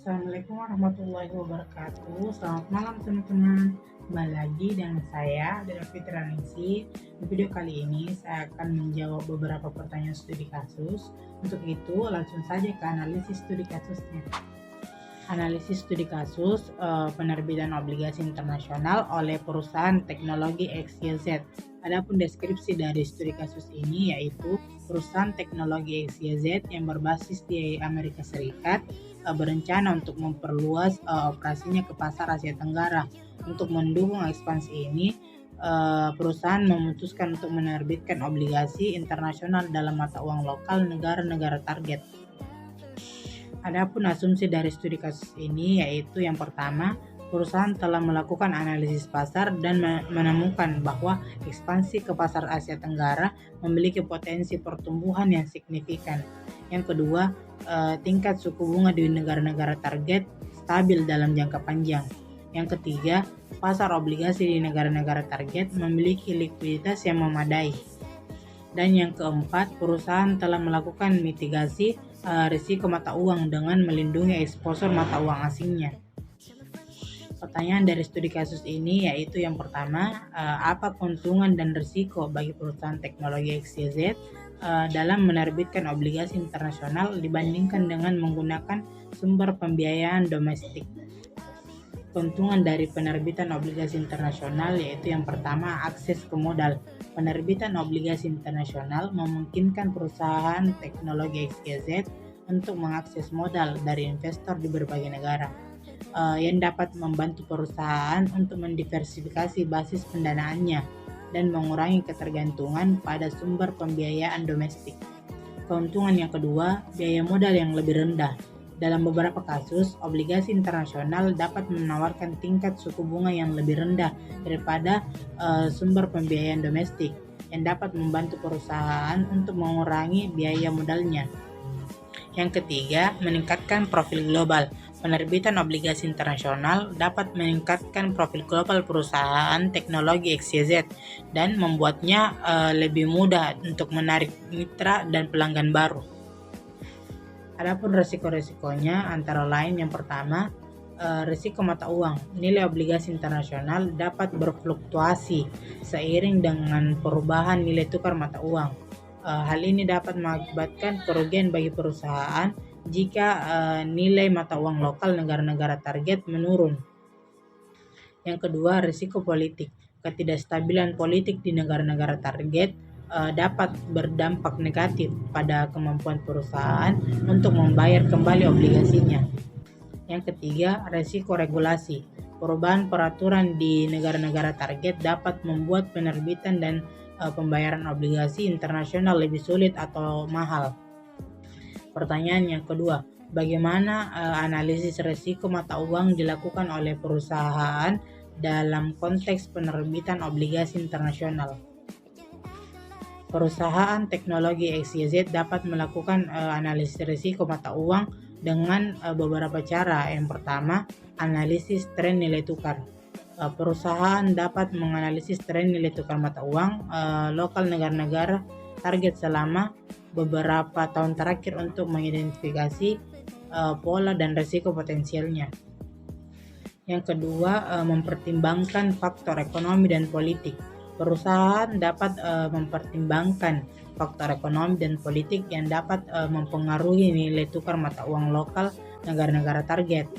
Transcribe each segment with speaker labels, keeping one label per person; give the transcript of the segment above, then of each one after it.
Speaker 1: Assalamualaikum warahmatullahi wabarakatuh. Selamat malam teman-teman. Kembali lagi dengan saya Dela Fitri Ningsi. Di video kali ini saya akan menjawab beberapa pertanyaan studi kasus. Untuk itu langsung saja ke analisis studi kasusnya. Analisis studi kasus penerbitan obligasi internasional oleh perusahaan teknologi XYZ. Adapun deskripsi dari studi kasus ini yaitu perusahaan teknologi XYZ yang berbasis di Amerika Serikat berencana untuk memperluas operasinya ke pasar Asia Tenggara. Untuk mendukung ekspansi ini, perusahaan memutuskan untuk menerbitkan obligasi internasional dalam mata uang lokal negara-negara target. Adapun asumsi dari studi kasus ini yaitu yang pertama, perusahaan telah melakukan analisis pasar dan menemukan bahwa ekspansi ke pasar Asia Tenggara memiliki potensi pertumbuhan yang signifikan. Yang kedua, tingkat suku bunga di negara-negara target stabil dalam jangka panjang. Yang ketiga, pasar obligasi di negara-negara target memiliki likuiditas yang memadai. Dan yang keempat, perusahaan telah melakukan mitigasi risiko mata uang dengan melindungi eksposur mata uang asingnya. Pertanyaan dari studi kasus ini yaitu yang pertama, apa keuntungan dan risiko bagi perusahaan teknologi XYZ dalam menerbitkan obligasi internasional dibandingkan dengan menggunakan sumber pembiayaan domestik? Keuntungan dari penerbitan obligasi internasional yaitu yang pertama, akses ke modal. Penerbitan obligasi internasional memungkinkan perusahaan teknologi XYZ untuk mengakses modal dari investor di berbagai negara, yang dapat membantu perusahaan untuk mendiversifikasi basis pendanaannya dan mengurangi ketergantungan pada sumber pembiayaan domestik. Keuntungan yang kedua, biaya modal yang lebih rendah. Dalam beberapa kasus, obligasi internasional dapat menawarkan tingkat suku bunga yang lebih rendah daripada sumber pembiayaan domestik, yang dapat membantu perusahaan untuk mengurangi biaya modalnya. Yang ketiga, meningkatkan profil global. Penerbitan obligasi internasional dapat meningkatkan profil global perusahaan teknologi XYZ dan membuatnya lebih mudah untuk menarik mitra dan pelanggan baru. Adapun risiko-risikonya antara lain yang pertama, risiko mata uang. Nilai obligasi internasional dapat berfluktuasi seiring dengan perubahan nilai tukar mata uang. Hal ini dapat mengakibatkan kerugian bagi perusahaan jika nilai mata uang lokal negara-negara target menurun. Yang kedua, risiko politik. Ketidakstabilan politik di negara-negara target dapat berdampak negatif pada kemampuan perusahaan untuk membayar kembali obligasinya. Yang ketiga, risiko regulasi. Perubahan peraturan di negara-negara target dapat membuat penerbitan dan pembayaran obligasi internasional lebih sulit atau mahal. Pertanyaan yang kedua, bagaimana analisis risiko mata uang dilakukan oleh perusahaan dalam konteks penerbitan obligasi internasional? Perusahaan teknologi XYZ dapat melakukan analisis risiko mata uang dengan beberapa cara. Yang pertama, analisis tren nilai tukar. Perusahaan dapat menganalisis tren nilai tukar mata uang lokal negara-negara target selama beberapa tahun terakhir untuk mengidentifikasi pola dan risiko potensialnya. Yang kedua, mempertimbangkan faktor ekonomi dan politik. Perusahaan dapat mempertimbangkan faktor ekonomi dan politik yang dapat mempengaruhi nilai tukar mata uang lokal negara-negara target,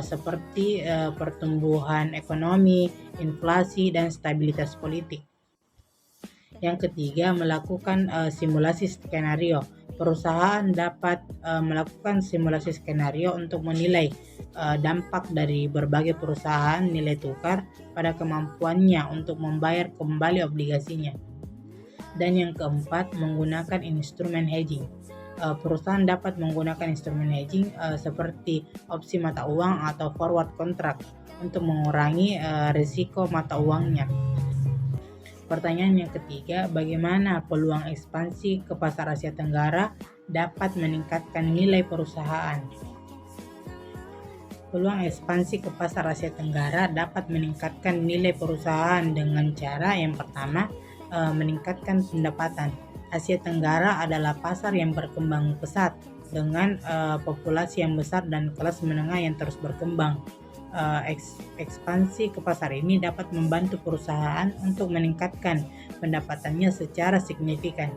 Speaker 1: seperti pertumbuhan ekonomi, inflasi, dan stabilitas politik. Yang ketiga, melakukan simulasi skenario. Perusahaan dapat melakukan simulasi skenario untuk menilai dampak dari berbagai perusahaan nilai tukar pada kemampuannya untuk membayar kembali obligasinya. Dan yang keempat, menggunakan instrumen hedging. Perusahaan dapat menggunakan instrumen hedging seperti opsi mata uang atau forward contract untuk mengurangi risiko mata uangnya. Pertanyaan yang ketiga, bagaimana peluang ekspansi ke pasar Asia Tenggara dapat meningkatkan nilai perusahaan? Peluang ekspansi ke pasar Asia Tenggara dapat meningkatkan nilai perusahaan dengan cara yang pertama, meningkatkan pendapatan. Asia Tenggara adalah pasar yang berkembang pesat dengan populasi yang besar dan kelas menengah yang terus berkembang. Ekspansi ke pasar ini dapat membantu perusahaan untuk meningkatkan pendapatannya secara signifikan.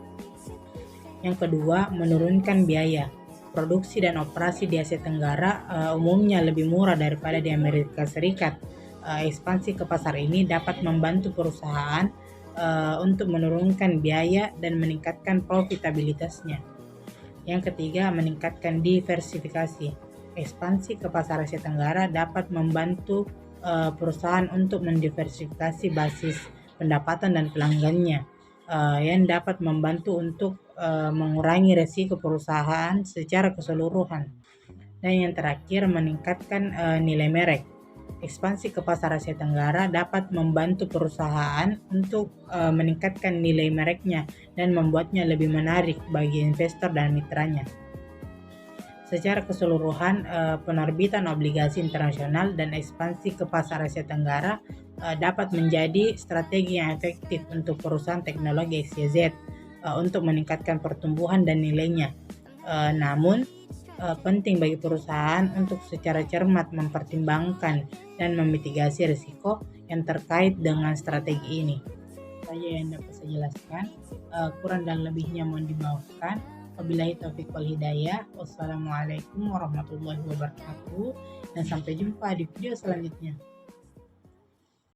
Speaker 1: Yang kedua, menurunkan biaya. Produksi dan operasi di Asia Tenggara umumnya lebih murah daripada di Amerika Serikat. Ekspansi ke pasar ini dapat membantu perusahaan untuk menurunkan biaya dan meningkatkan profitabilitasnya. Yang ketiga, meningkatkan diversifikasi. Ekspansi ke pasar Asia Tenggara dapat membantu perusahaan untuk mendiversifikasi basis pendapatan dan pelanggannya, yang dapat membantu untuk mengurangi resiko perusahaan secara keseluruhan. Dan yang terakhir, meningkatkan nilai merek. Ekspansi ke pasar Asia Tenggara dapat membantu perusahaan untuk meningkatkan nilai mereknya dan membuatnya lebih menarik bagi investor dan mitranya. Secara keseluruhan, penerbitan obligasi internasional dan ekspansi ke pasar Asia Tenggara dapat menjadi strategi yang efektif untuk perusahaan teknologi XYZ untuk meningkatkan pertumbuhan dan nilainya. Namun, penting bagi perusahaan untuk secara cermat mempertimbangkan dan memitigasi risiko yang terkait dengan strategi ini. Saya yang dapat saya jelaskan, kurang dan lebihnya mohon dimaafkan. Wabillahi taufiq wal hidayah. Wassalamualaikum warahmatullahi wabarakatuh, dan sampai jumpa di video selanjutnya.